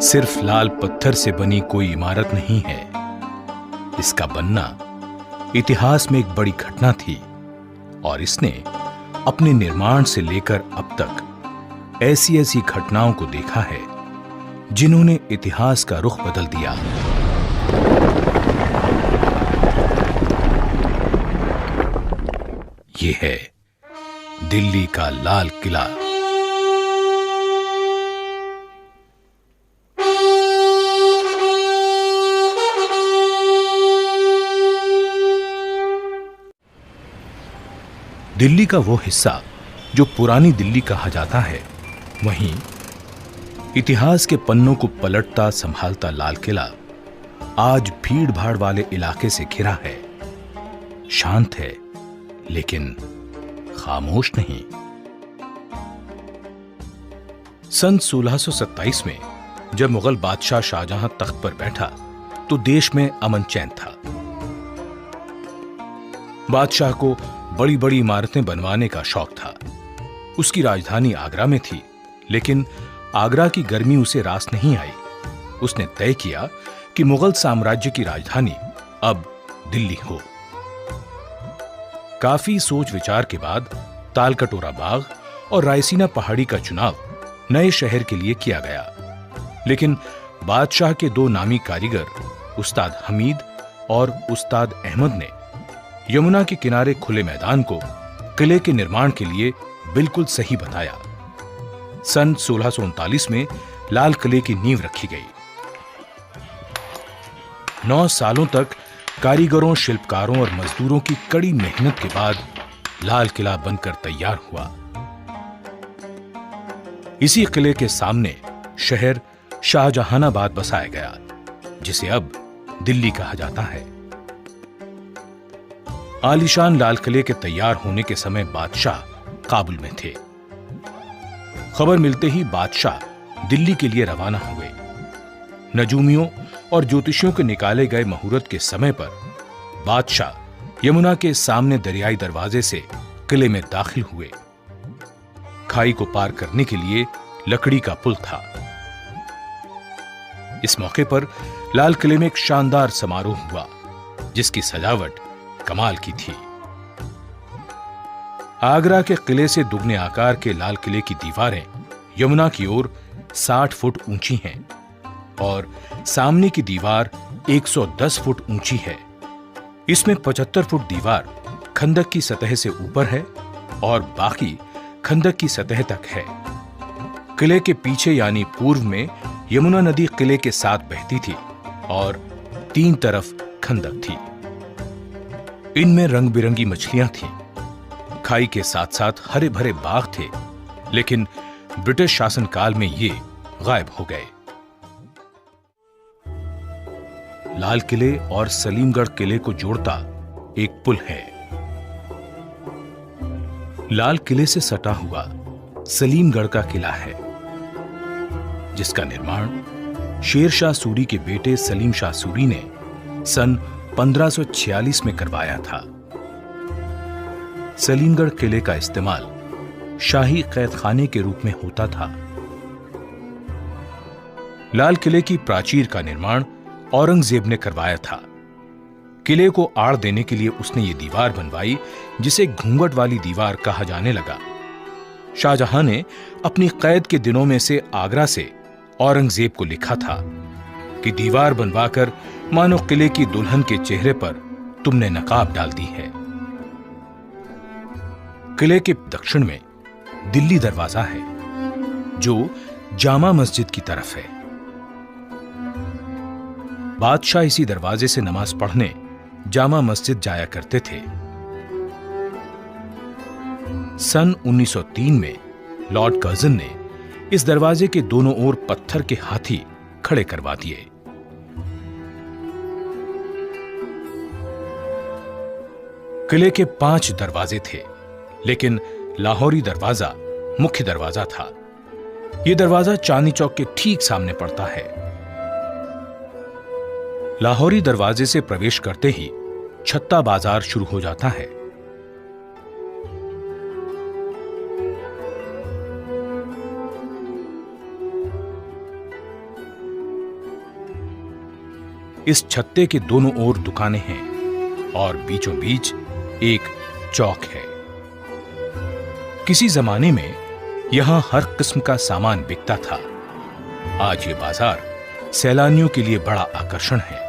सिर्फ लाल पत्थर से बनी कोई इमारत नहीं है। इसका बनना इतिहास में एक बड़ी घटना थी और इसने अपने निर्माण से लेकर अब तक ऐसी ऐसी घटनाओं को देखा है जिन्होंने इतिहास का रुख बदल दिया। ये है दिल्ली का लाल किला। दिल्ली का वो हिस्सा जो पुरानी दिल्ली कहा जाता है, वहीं इतिहास के पन्नों को पलटता संभालता लाल किला आज भीड़ भाड़ वाले इलाके से घिरा है। शांत है लेकिन खामोश नहीं। सन 1627 में जब मुगल बादशाह शाहजहां तख्त पर बैठा तो देश में अमन चैन था। बादशाह को बड़ी बड़ी इमारतें बनवाने का शौक था। उसकी राजधानी आगरा में थी, लेकिन आगरा की गर्मी उसे रास नहीं आई। उसने तय किया कि मुगल साम्राज्य की राजधानी अब दिल्ली हो। काफी सोच विचार के बाद तालकटोरा बाग और रायसीना पहाड़ी का चुनाव नए शहर के लिए किया गया, लेकिन बादशाह के दो नामी कारीगर उस्ताद हमीद और उस्ताद अहमद ने यमुना के किनारे खुले मैदान को किले के निर्माण के लिए बिल्कुल सही बताया। सन 1639 में लाल किले की नींव रखी गई। 9 सालों तक कारीगरों, शिल्पकारों और मजदूरों की कड़ी मेहनत के बाद लाल किला बनकर तैयार हुआ। इसी किले के सामने शहर शाहजहानाबाद बसाया गया, जिसे अब दिल्ली कहा जाता है। आलीशान लाल किले के तैयार होने के समय बादशाह काबुल में थे। खबर मिलते ही बादशाह दिल्ली के लिए रवाना हुए। नजूमियों और ज्योतिषियों के निकाले गए मुहूर्त के समय पर बादशाह यमुना के सामने दरियाई दरवाजे से किले में दाखिल हुए। खाई को पार करने के लिए लकड़ी का पुल था। इस मौके पर लाल किले में एक शानदार समारोह हुआ, जिसकी सजावट कमाल की थी। आगरा के किले से दुगने आकार के लाल किले की दीवारें यमुना की ओर 60 फुट ऊंची हैं और सामने की दीवार 110 फुट ऊंची है। इसमें 75 फुट दीवार खंदक की सतह से ऊपर है और बाकी खंदक की सतह तक है। किले के पीछे यानी पूर्व में यमुना नदी किले के साथ बहती थी और 3 तरफ खंदक थी। इनमें रंग बिरंगी मछलियां थीं। खाई के साथ साथ हरे भरे बाग थे, लेकिन ब्रिटिश शासनकाल में ये गायब हो गए। लाल किले और सलीमगढ़ किले को जोड़ता एक पुल है। लाल किले से सटा हुआ सलीमगढ़ का किला है, जिसका निर्माण शेर शाह सूरी के बेटे सलीम शाह सूरी ने सन 1546 में करवाया था। सलीमगढ़ किले का इस्तेमाल शाही कैदखाने के रूप में होता था। लाल किले की प्राचीर का निर्माण औरंगजेब ने करवाया था। किले को आड़ देने के लिए उसने ये दीवार बनवाई, जिसे घूंघट वाली दीवार कहा जाने लगा। शाहजहां ने अपनी कैद के दिनों में से आगरा से औरंगजेब को लिखा था कि दीवार बनवाकर मानो किले की दुल्हन के चेहरे पर तुमने नकाब डाल दी है। किले के दक्षिण में दिल्ली दरवाजा है, जो जामा मस्जिद की तरफ है। बादशाह इसी दरवाजे से नमाज पढ़ने जामा मस्जिद जाया करते थे। सन 1903 में लॉर्ड कर्जन ने इस दरवाजे के दोनों ओर पत्थर के हाथी खड़े करवा दिए। किले के 5 दरवाजे थे, लेकिन लाहौरी दरवाजा मुख्य दरवाजा था। यह दरवाजा चांदनी चौक के ठीक सामने पड़ता है। लाहौरी दरवाजे से प्रवेश करते ही छत्ता बाजार शुरू हो जाता है। इस छत्ते के दोनों ओर दुकानें हैं और बीचों बीच एक चौक है। किसी जमाने में यहां हर किस्म का सामान बिकता था। आज ये बाजार सैलानियों के लिए बड़ा आकर्षण है।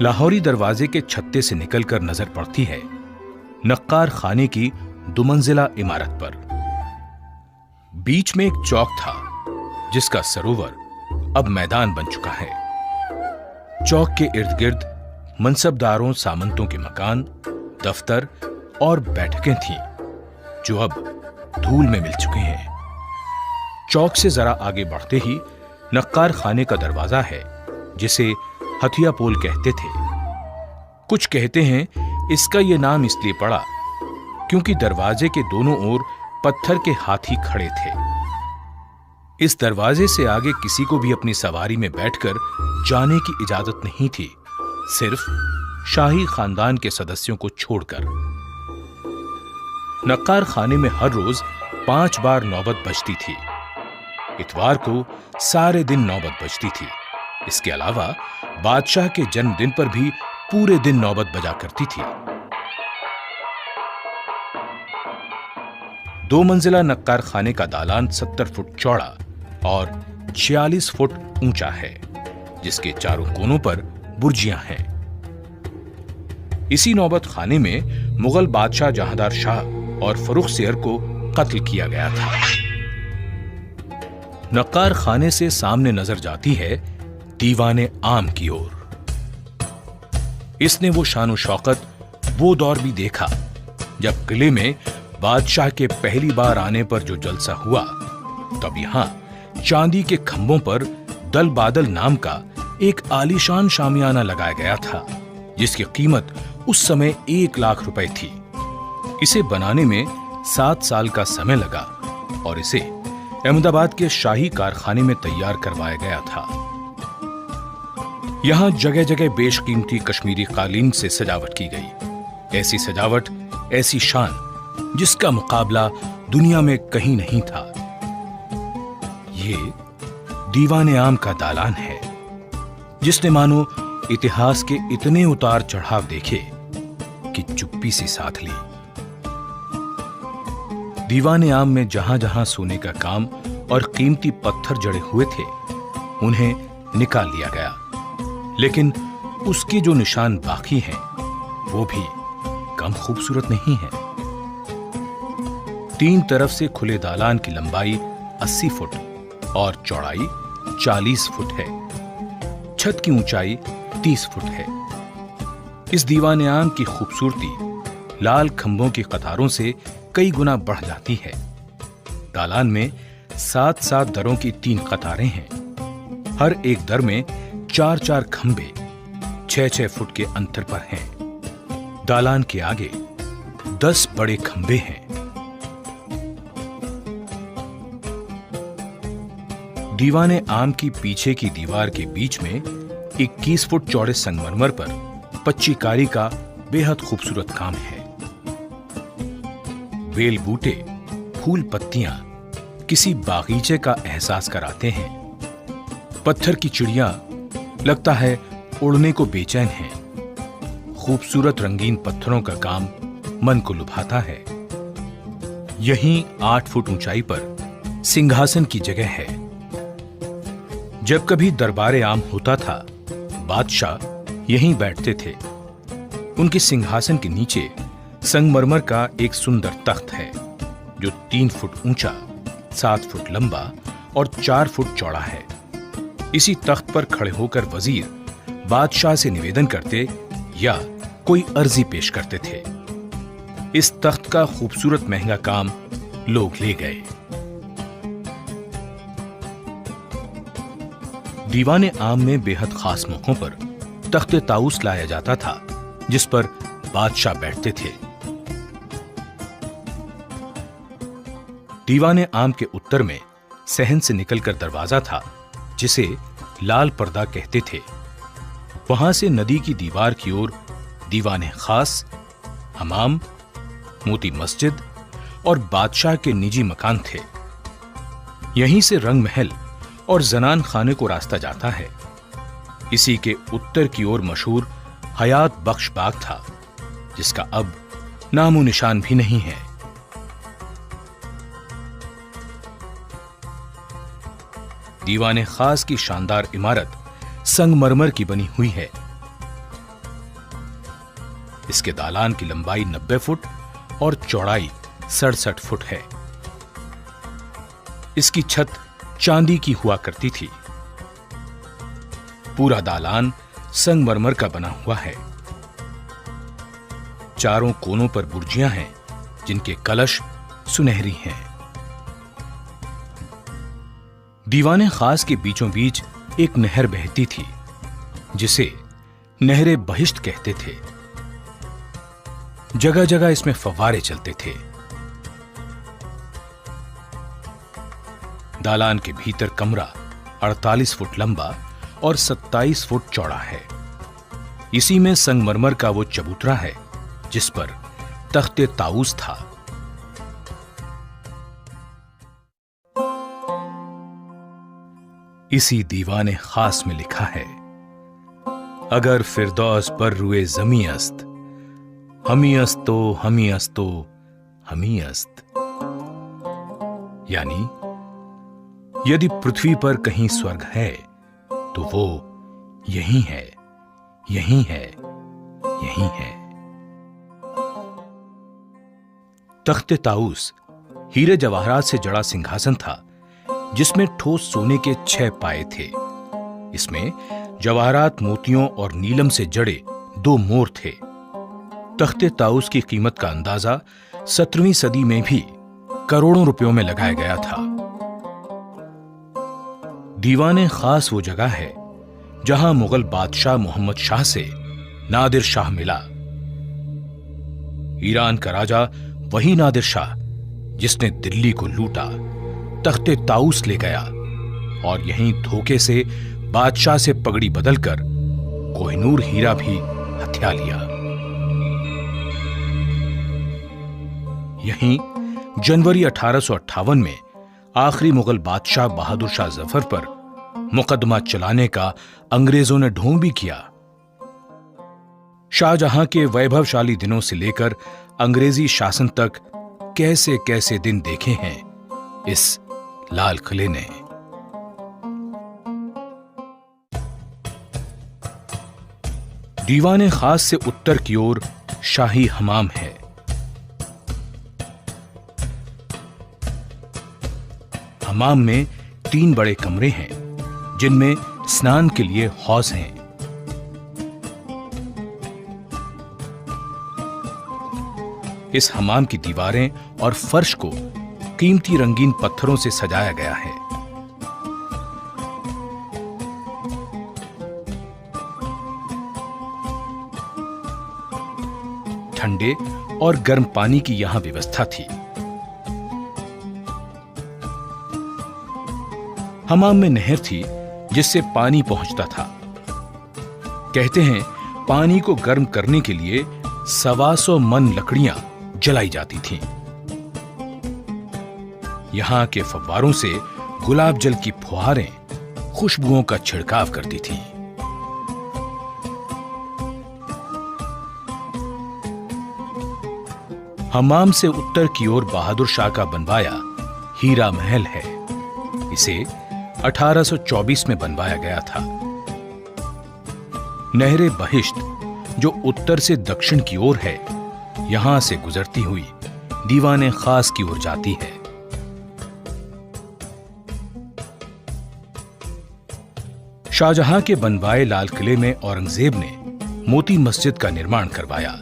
लाहौरी दरवाजे के छत्ते से निकलकर नजर पड़ती है नक्कार खाने की दुमंजिला इमारत पर। बीच में एक चौक था जिसका सरोवर अब मैदान बन चुका है। चौक के इर्द गिर्द मनसबदारों सामंतों के मकान, दफ्तर और बैठकें थीं जो अब धूल में मिल चुके हैं। चौक से जरा आगे बढ़ते ही नक्कार खाने का दरवाजा है जिसे हथिया पोल कहते थे। कुछ कहते हैं इसका यह नाम इसलिए पड़ा क्योंकि दरवाजे के दोनों ओर पत्थर के हाथी खड़े थे। इस दरवाजे से आगे किसी को भी अपनी सवारी में बैठकर जाने की इजाजत नहीं थी, सिर्फ शाही खानदान के सदस्यों को छोड़कर। नक्कार खाने में हर रोज 5 बार नौबत बजती थी। इतवार को सारे दिन नौबत बजती थी। इसके अलावा बादशाह के जन्मदिन पर भी पूरे दिन नौबत बजा करती थी। 2 मंजिला नक्कार खाने का दालान 70 फुट चौड़ा और 46 फुट ऊंचा है, जिसके चारों कोनों पर बुर्जियां हैं। इसी नौबत खाने में मुगल बादशाह जहांदार शाह और फर्रुख सियर को कत्ल किया गया था। नक्कार खाने से सामने नजर जाती है दीवाने आम की ओर। इसने वो शानो शौकत, वो दौर भी देखा जब किले में बादशाह के पहली बार आने पर जो जलसा हुआ, तब यहां चांदी के खंभों पर दल बादल नाम का एक आलीशान शामियाना लगाया गया था, जिसकी कीमत उस समय 1 लाख रुपए थी। इसे बनाने में 7 साल का समय लगा और इसे अहमदाबाद के शाही कारखाने में तैयार करवाया गया था। यहां जगह जगह बेशकीमती कश्मीरी कालीन से सजावट की गई। ऐसी सजावट, ऐसी शान जिसका मुकाबला दुनिया में कहीं नहीं था। ये दीवाने आम का दालान है जिसने मानो इतिहास के इतने उतार चढ़ाव देखे कि चुप्पी से साथ ली। दीवाने आम में जहां जहां सोने का काम और कीमती पत्थर जड़े हुए थे, उन्हें निकाल लिया गया, लेकिन उसके जो निशान बाकी हैं, वो भी कम खूबसूरत नहीं है। 3 तरफ से खुले दालान की लंबाई 80 फुट और चौड़ाई 40 फुट है। छत की ऊंचाई 30 फुट है। इस दीवाने आम की खूबसूरती लाल खंभों की कतारों से कई गुना बढ़ जाती है। दालान में 7-7 दरों की 3 कतारें हैं। हर एक दर में 4-4 खंभे 6-6 फुट के अंतर पर हैं। दालान के आगे 10 बड़े खंभे हैं। दीवाने आम की पीछे की दीवार के बीच में 21 फुट चौड़े संगमरमर पर पच्चीकारी का बेहद खूबसूरत काम है। बेल बूटे, फूल पत्तियां किसी बागीचे का एहसास कराते हैं। पत्थर की चिड़िया लगता है उड़ने को बेचैन है। खूबसूरत रंगीन पत्थरों का काम मन को लुभाता है। यहीं 8 फुट ऊंचाई पर सिंहासन की जगह है। जब कभी दरबारे आम होता था, बादशाह यहीं बैठते थे। उनके सिंहासन के नीचे संगमरमर का एक सुंदर तख्त है जो 3 फुट ऊंचा, 7 फुट लंबा और 4 फुट चौड़ा है। इसी तख्त पर खड़े होकर वजीर बादशाह से निवेदन करते या कोई अर्जी पेश करते थे। इस तख्त का खूबसूरत महंगा काम लोग ले गए। दीवाने आम में बेहद खास मौकों पर तख्ते ताउस लाया जाता था जिस पर बादशाह बैठते थे। दीवाने आम के उत्तर में सहन से निकलकर दरवाजा था जिसे लाल पर्दा कहते थे। वहां से नदी की दीवार की ओर दीवाने खास, हमाम, मोती मस्जिद और बादशाह के निजी मकान थे। यहीं से रंग महल और जनान खाने को रास्ता जाता है। इसी के उत्तर की ओर मशहूर हयात बख्श बाग था, जिसका अब नामो निशान भी नहीं है। दीवाने खास की शानदार इमारत संगमरमर की बनी हुई है। इसके दालान की लंबाई 90 फुट और चौड़ाई 67 फुट है। इसकी छत चांदी की हुआ करती थी। पूरा दालान संगमरमर का बना हुआ है। चारों कोनों पर बुर्जियां हैं, जिनके कलश सुनहरी हैं। दीवाने खास के बीचों बीच एक नहर बहती थी, जिसे नहरे बहिश्त कहते थे। जगह जगह इसमें फव्वारे चलते थे। दालान के भीतर कमरा 48 फुट लंबा और 27 फुट चौड़ा है। इसी में संगमरमर का वो चबूतरा है जिस पर तख्ते ताऊस था। इसी दीवाने खास में लिखा है, अगर फिरदौस पर रुए जमी अस्त, हमी अस्तो हमी अस्तो हमी अस्त। यानी यदि पृथ्वी पर कहीं स्वर्ग है तो वो यही है, यही है, यही है। तख्ते ताऊस हीरे जवाहरात से जड़ा सिंहासन था, जिसमें ठोस सोने के 6 पाए थे। इसमें जवाहरात, मोतियों और नीलम से जड़े 2 मोर थे। तख्ते ताऊस की कीमत का अंदाजा 17वीं सदी में भी करोड़ों रुपयों में लगाया गया था। दीवाने खास वो जगह है जहां मुगल बादशाह मोहम्मद शाह से नादिर शाह मिला। ईरान का राजा वही नादिर शाह जिसने दिल्ली को लूटा, तख्ते ताऊस ले गया और यहीं धोखे से बादशाह से पगड़ी बदलकर कोहिनूर हीरा भी हथिया लिया। यहीं जनवरी 1858 में आखिरी मुगल बादशाह बहादुर शाह जफर पर मुकदमा चलाने का अंग्रेजों ने ढोंग भी किया। शाहजहां के वैभवशाली दिनों से लेकर अंग्रेजी शासन तक कैसे कैसे दिन देखे हैं इस लाल किले ने। दीवाने खास से उत्तर की ओर शाही हमाम है। हमाम में 3 बड़े कमरे हैं, जिनमें स्नान के लिए हौज हैं। इस हमाम की दीवारें और फर्श को कीमती रंगीन पत्थरों से सजाया गया है। ठंडे और गर्म पानी की यहां व्यवस्था थी। हमाम में नहर थी जिससे पानी पहुंचता था। कहते हैं पानी को गर्म करने के लिए 125 मन लकड़ियां जलाई जाती थीं। यहां के फव्वारों से गुलाब जल की फुहारें खुशबुओं का छिड़काव करती थीं। हमाम से उत्तर की ओर बहादुर शाह का बनवाया हीरा महल है। इसे 1824 में बनवाया गया था। नहरे बहिश्त जो उत्तर से दक्षिण की ओर है, यहां से गुजरती हुई दीवाने खास की ओर जाती है। शाहजहां के बनवाए लाल किले में औरंगजेब ने मोती मस्जिद का निर्माण करवाया,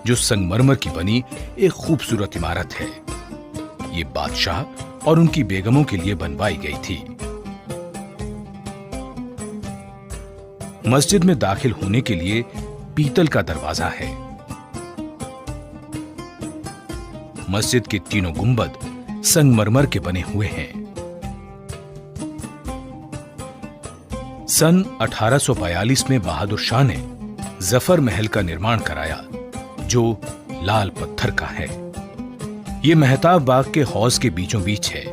जो संगमरमर की बनी एक खूबसूरत इमारत है। ये बादशाह और उनकी बेगमों के लिए बनवाई गई थी। मस्जिद में दाखिल होने के लिए पीतल का दरवाजा है। मस्जिद के तीनों गुंबद संगमरमर के बने हुए हैं। सन 1842 में बहादुर शाह ने जफर महल का निर्माण कराया, जो लाल पत्थर का है। यह मेहताब बाग के हौज के बीचों बीच है।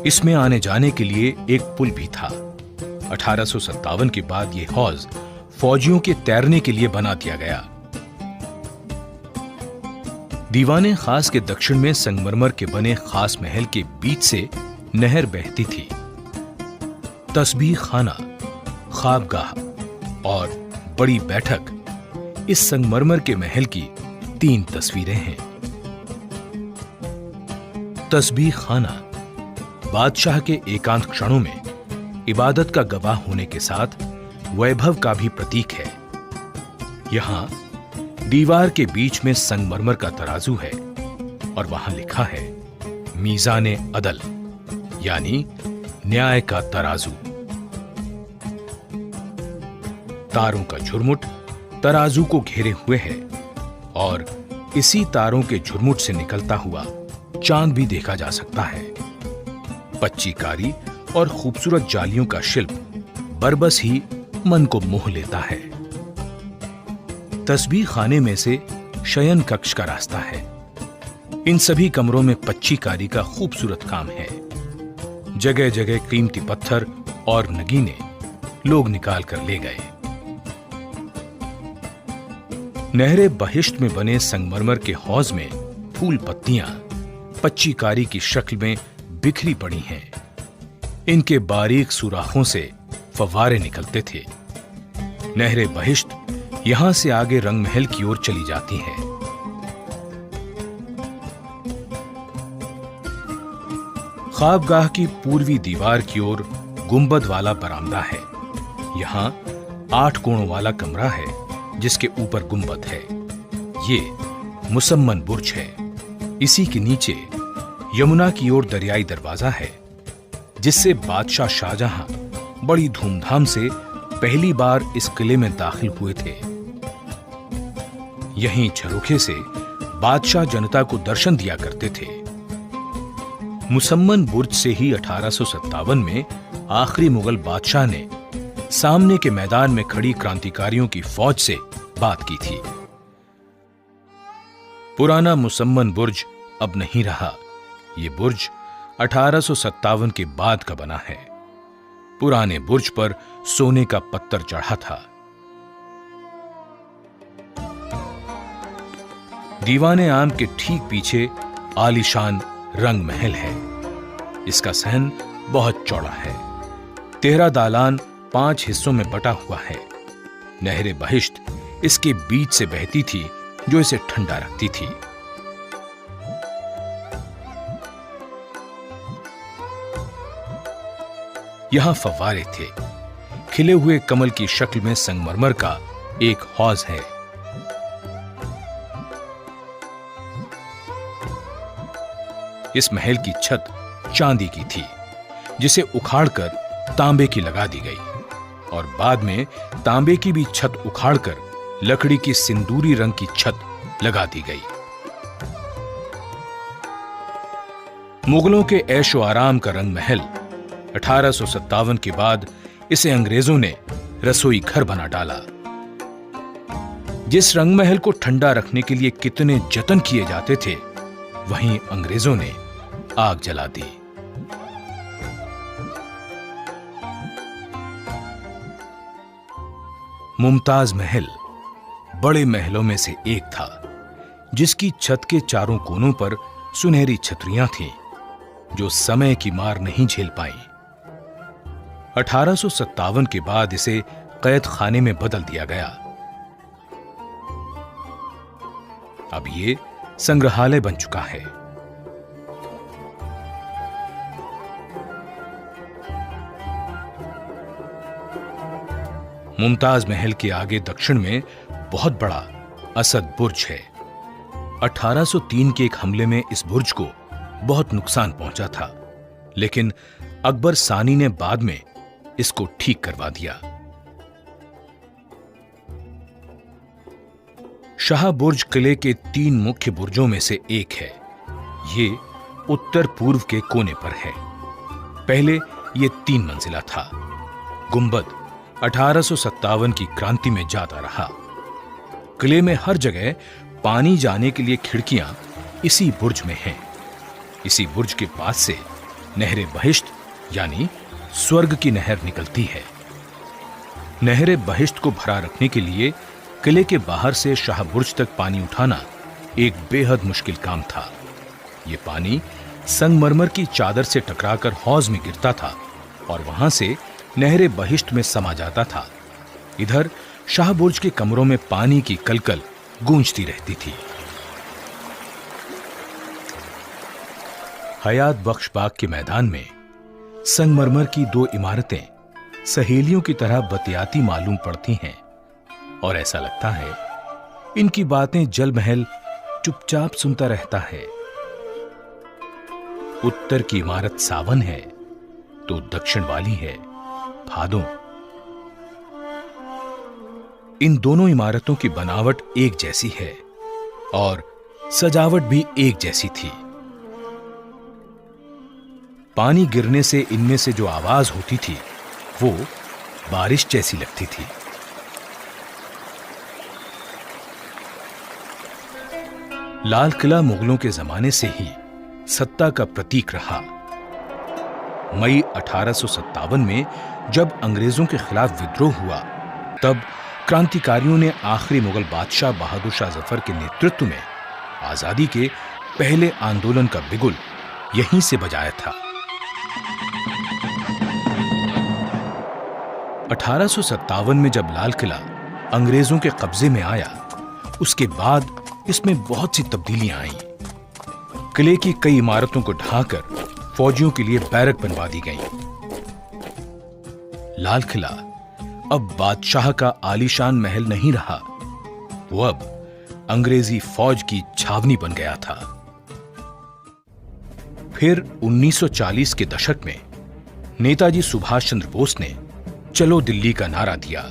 इसमें आने जाने के लिए एक पुल भी था। 1857 के बाद यह हौज फौजियों के तैरने के लिए बना दिया गया। दीवाने खास के दक्षिण में संगमरमर के बने खास महल के बीच से नहर बहती थी। तस्बीह खाना, ख्वाबगाह और बड़ी बैठक इस संगमरमर के महल की 3 तस्वीरें हैं। तस्बीह खाना बादशाह के एकांत क्षणों में इबादत का गवाह होने के साथ वैभव का भी प्रतीक है। यहां दीवार के बीच में संगमरमर का तराजू है और वहां लिखा है मीज़ाने अदल, यानी न्याय का तराजू। तारों का झुरमुट तराजू को घेरे हुए है और इसी तारों के झुरमुट से निकलता हुआ चांद भी देखा जा सकता है। पच्चीकारी और खूबसूरत जालियों का शिल्प बरबस ही मन को मोह लेता है। तस्बीह खाने में से शयन कक्ष का रास्ता है। इन सभी कमरों में पच्चीकारी का खूबसूरत काम है। जगह जगह कीमती पत्थर और नगीने लोग निकाल कर ले गए। नहरे बहिश्त में बने संगमरमर के हौज में फूल पत्तियां पच्चीकारी की शक्ल में बिखरी पड़ी हैं। इनके बारीक सुराखों से फव्वारे निकलते थे। नहरे बहिश्त यहां से आगे रंगमहल की ओर चली जाती है। ख्वाबगाह की पूर्वी दीवार की ओर गुंबद वाला बरामदा है। यहां 8 कोणों वाला कमरा है जिसके ऊपर गुंबद है। ये मुसम्मन बुर्ज है। इसी के नीचे यमुना की ओर दरियाई दरवाजा है, जिससे बादशाह शाहजहां बड़ी धूमधाम से पहली बार इस किले में दाखिल हुए थे। यहीं झरोखे से बादशाह जनता को दर्शन दिया करते थे। मुसम्मन बुर्ज से ही 1857 में आखिरी मुगल बादशाह ने सामने के मैदान में खड़ी क्रांतिकारियों की फौज से बात की थी। पुराना मुसम्मन बुर्ज अब नहीं रहा। यह बुर्ज 1857 के बाद का बना है। पुराने बुर्ज पर सोने का पत्थर चढ़ा था। दीवाने आम के ठीक पीछे आलीशान रंग महल है। इसका सहन बहुत चौड़ा है। 13 दालान 5 हिस्सों में बटा हुआ है। नहरे बहिश्त इसके बीच से बहती थी, जो इसे ठंडा रखती थी। यहां फव्वारे थे। खिले हुए कमल की शक्ल में संगमरमर का एक हौज है। इस महल की छत चांदी की थी, जिसे उखाड़कर तांबे की लगा दी गई और बाद में तांबे की भी छत उखाड़कर लकड़ी की सिंदूरी रंग की छत लगा दी गई। मुगलों के ऐशो आराम का रंग महल 1857 के बाद इसे अंग्रेजों ने रसोई घर बना डाला। जिस रंग महल को ठंडा रखने के लिए कितने जतन किए जाते थे, वहीं अंग्रेजों ने आग जला दी। मुमताज महल बड़े महलों में से एक था, जिसकी छत के चारों कोनों पर सुनहरी छतरियां थीं, जो समय की मार नहीं झेल पाई। 1857 के बाद इसे कैद खाने में बदल दिया गया। अब ये संग्रहालय बन चुका है। मुमताज महल के आगे दक्षिण में बहुत बड़ा असद बुर्ज है। 1803 के एक हमले में इस बुर्ज को बहुत नुकसान पहुंचा था, लेकिन अकबर सानी ने बाद में इसको ठीक करवा दिया। शाह बुर्ज किले के 3 मुख्य बुर्जों में से एक है। ये उत्तर पूर्व के कोने पर है। पहले ये 3 मंजिला था। गुंबद 1857 की क्रांति में जाता रहा। किले में हर जगह पानी जाने के लिए खिड़कियां इसी बुर्ज में हैं। इसी बुर्ज के पास से नहरे बहिश्त यानी स्वर्ग की नहर निकलती है। नहरे बहिश्त को भरा रखने के लिए किले के बाहर से शाह बुर्ज तक पानी उठाना एक बेहद मुश्किल काम था। यह पानी संगमरमर की चादर से टकराकर हौज में गिरता था और वहां से नहरे बहिश्त में समा जाता था। इधर शाह बुर्ज के कमरों में पानी की कलकल गूंजती रहती थी। हयात बख्श बाग के मैदान में संगमरमर की 2 इमारतें सहेलियों की तरह बतियाती मालूम पड़ती हैं और ऐसा लगता है इनकी बातें जल महल चुपचाप सुनता रहता है। उत्तर की इमारत सावन है तो दक्षिण वाली है भादों। इन दोनों इमारतों की बनावट एक जैसी है और सजावट भी एक जैसी थी। पानी गिरने से इनमें से जो आवाज होती थी वो बारिश जैसी लगती थी। लाल किला मुगलों के जमाने से ही सत्ता का प्रतीक रहा। मई 1857 में जब अंग्रेजों के खिलाफ विद्रोह हुआ तब क्रांतिकारियों ने आखिरी मुगल बादशाह बहादुर शाह जफर के नेतृत्व में आजादी के पहले आंदोलन का बिगुल यहीं से बजाया था। 1857 में जब लाल किला अंग्रेजों के कब्जे में आया उसके बाद इसमें बहुत सी तब्दीलियां आईं। किले की कई इमारतों को ढाकर फौजियों के लिए बैरक बनवा दी गईं। लाल किला अब बादशाह का आलीशान महल नहीं रहा, वो अब अंग्रेजी फौज की छावनी बन गया था। फिर 1940 के दशक में नेताजी सुभाष चंद्र बोस ने चलो दिल्ली का नारा दिया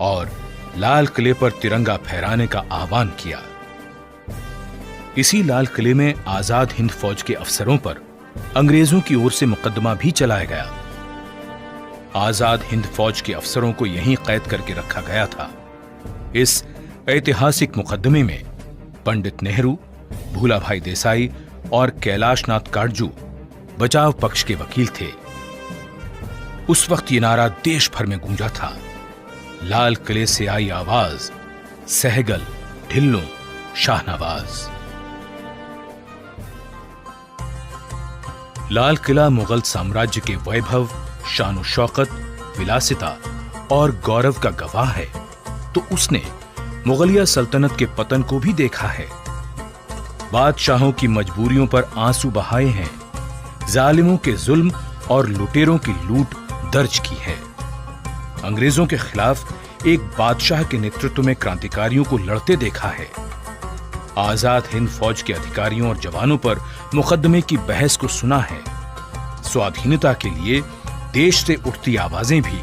और लाल किले पर तिरंगा फहराने का आह्वान किया। इसी लाल किले में आजाद हिंद फौज के अफसरों पर अंग्रेजों की ओर से मुकदमा भी चलाया गया। आजाद हिंद फौज के अफसरों को यहीं कैद करके रखा गया था। इस ऐतिहासिक मुकदमे में पंडित नेहरू, भूलाभाई देसाई और कैलाशनाथ काटजू बचाव पक्ष के वकील थे। उस वक्त ये नारा देश भर में गूंजा था, लाल किले से आई आवाज, सहगल ढिल्लों शाहनवाज। लाल किला मुगल साम्राज्य के वैभव, शान शौकत, विलासिता और गौरव का गवाह है, तो उसने मुगलिया सल्तनत के पतन को भी देखा है। बादशाहों की मजबूरियों पर आंसू बहाए हैं, जालिमों के जुल्म और लुटेरों की लूट दर्ज की है। अंग्रेजों के खिलाफ एक बादशाह के नेतृत्व में क्रांतिकारियों को लड़ते देखा है। आजाद हिंद फौज के अधिकारियों और जवानों पर मुकदमे की बहस को सुना है। स्वाधीनता के लिए देश से उठती आवाजें भी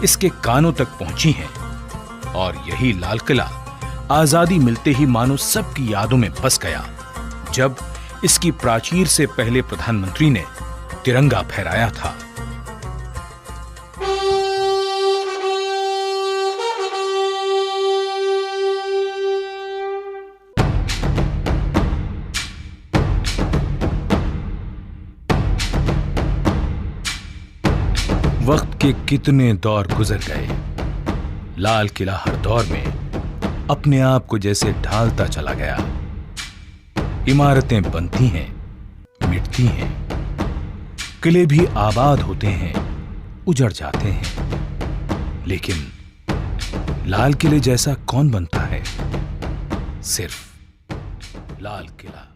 इसके कानों तक पहुंची हैं और यही लाल किला आजादी मिलते ही मानो सबकी यादों में बस गया, जब इसकी प्राचीर से पहले प्रधानमंत्री ने तिरंगा फहराया था। वक्त के कितने दौर गुजर गए, लाल किला हर दौर में अपने आप को जैसे ढालता चला गया। इमारतें बनती हैं, मिटती हैं, किले भी आबाद होते हैं, उजड़ जाते हैं, लेकिन लाल किले जैसा कौन बनता है? सिर्फ लाल किला।